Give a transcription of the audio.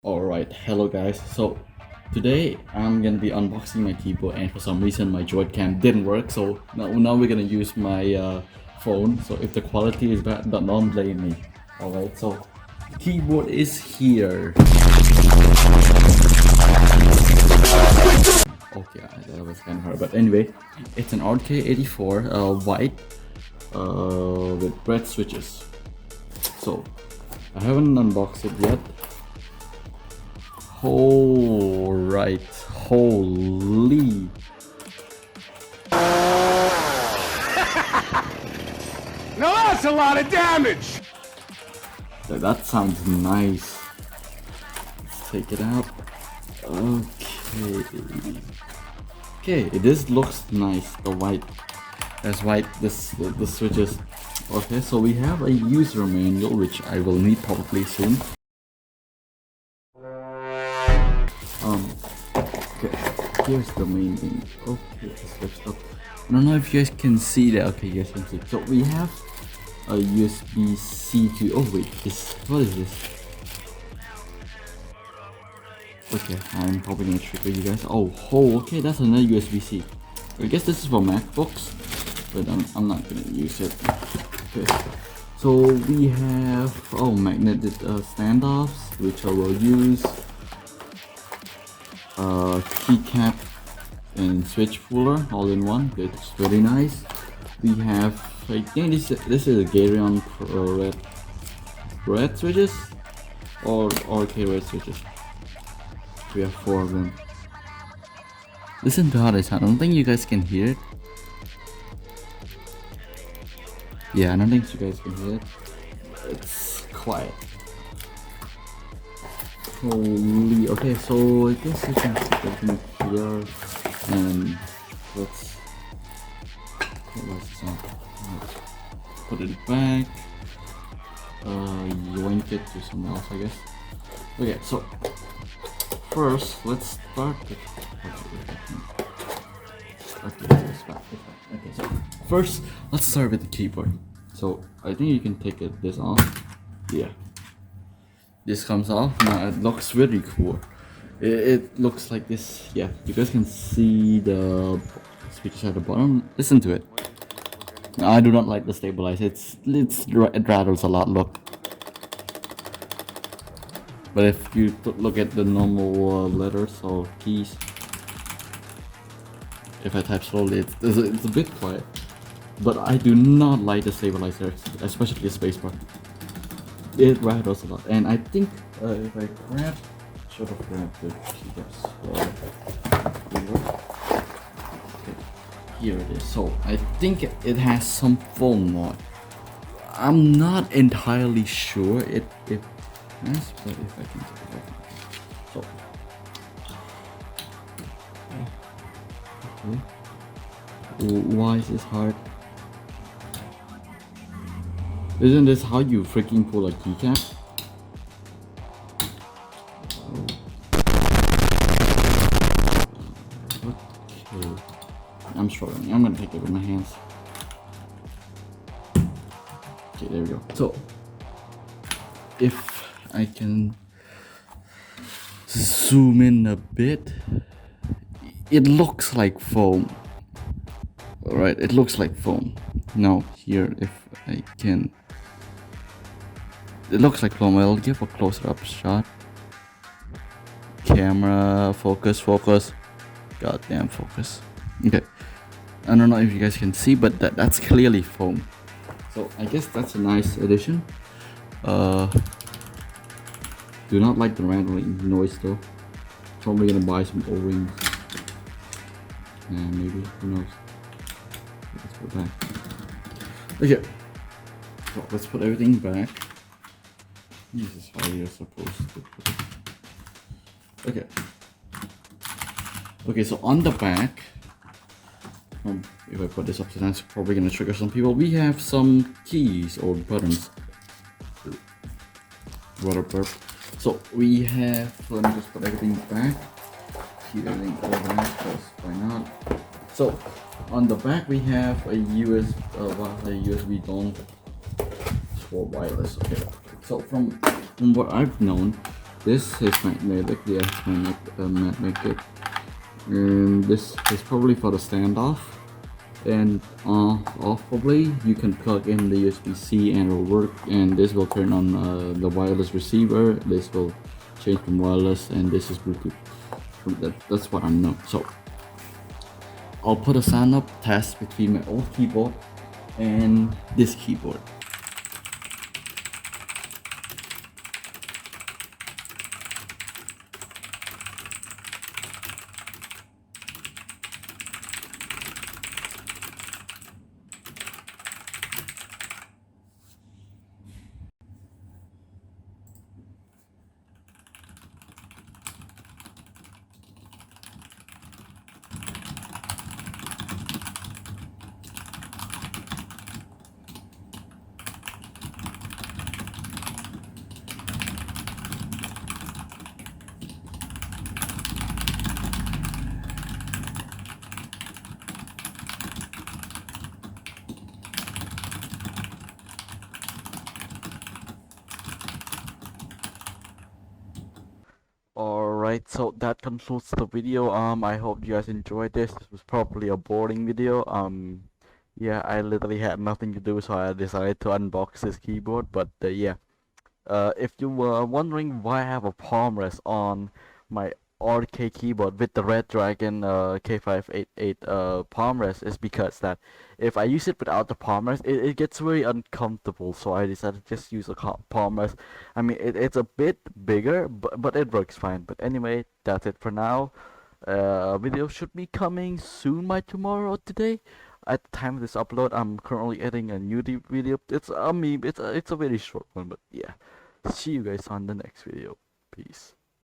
Alright, hello guys. So today I'm gonna be unboxing my keyboard, and for some reason my Droid Cam didn't work, so now we're gonna use my phone. So if the quality is bad, don't blame me. Alright, so the keyboard is here. Okay, that was kind of hard, but anyway, it's an RK84 white with red switches. So I haven't unboxed it yet. Alright, holy. Now that's a lot of damage! That sounds nice. Let's take it out. Okay. Okay, this looks nice. The white. That's white, the switches. Okay, so we have a user manual, which I will need probably soon. Okay, here's the main thing. Okay, it's switched up. I don't know if you guys can see that. Okay, you guys can see. So we have a USB-C to. Oh wait, what is this? Okay, I'm probably gonna trigger you guys. Oh, okay, that's another USB-C. I guess this is for MacBooks, but I'm not gonna use it. Okay, so we have magnetic standoffs, which I will use. Keycap and switch puller all in one. It's very nice. We have, I think this is a Gareon red switches or RK red switches. We have 4 of them. Listen to how they sound. I don't think you guys can hear it. Yeah, I don't think you guys can hear it. It's quiet. Holy, okay, so I guess you can put everything here, and let's put it back, yoink it to somewhere else, I guess. Okay, so first let's start with okay, so first let's start with the keyboard. So I think you can take this off. Yeah, this comes off. Now it looks very cool. It looks like this. Yeah, you guys can see the speakers at the bottom. Listen to it. I do not like the stabilizer. It rattles a lot. Look. But if you look at the normal letters or keys, if I type slowly, it's a bit quiet. But I do not like the stabilizer, especially the spacebar. It rattles a lot, and I think if I should have grabbed the keycaps. Okay, here it is. So I think it has some foam on. I'm not entirely sure if yes, but if I can take it off. So okay. Why is this hard? Isn't this how you freaking pull a keycap? Okay. I'm struggling. I'm gonna take it with my hands. Okay, there we go. So, if I can zoom in a bit, it looks like foam. Alright, it looks like foam. Now, here, if I can. It looks like foam. I'll give a closer up shot. Camera, focus. Goddamn focus. Okay. I don't know if you guys can see, but that's clearly foam. So I guess that's a nice addition. Do not like the rattling noise though. Probably gonna buy some O-rings. And maybe, who knows. Let's put it back. Okay. So let's put everything back. This is how you're supposed to put it. Okay. Okay, so on the back, if I put this upside down, it's probably gonna trigger some people. We have some keys or buttons. Water burp. So we have. Let me just put everything back. Keep everything organized, because why not? So on the back we have a USB dongle for wireless. Okay. So from what I've known, This is magnetic, yes, magnetic. And this is probably for the standoff. And off probably you can plug in the USB-C and it'll work, and this will turn on the wireless receiver. This will change from wireless, and this is Bluetooth. That's what I know. So I'll put a sign up test between my old keyboard and this keyboard. Alright, so that concludes the video. I hope you guys enjoyed this. This was probably a boring video. Yeah, I literally had nothing to do, so I decided to unbox this keyboard. But yeah, if you were wondering why I have a palm rest on my RK keyboard with the Red Dragon K588 palm rest, is because that if I use it without the palm rest, it gets very uncomfortable. So I decided to just use a palm rest. I mean, it's a bit bigger, but it works fine. But anyway, that's it for now. Video should be coming soon by tomorrow or today. At the time of this upload, I'm currently editing a new video. It's a meme. It's a very short one, but yeah. See you guys on the next video. Peace.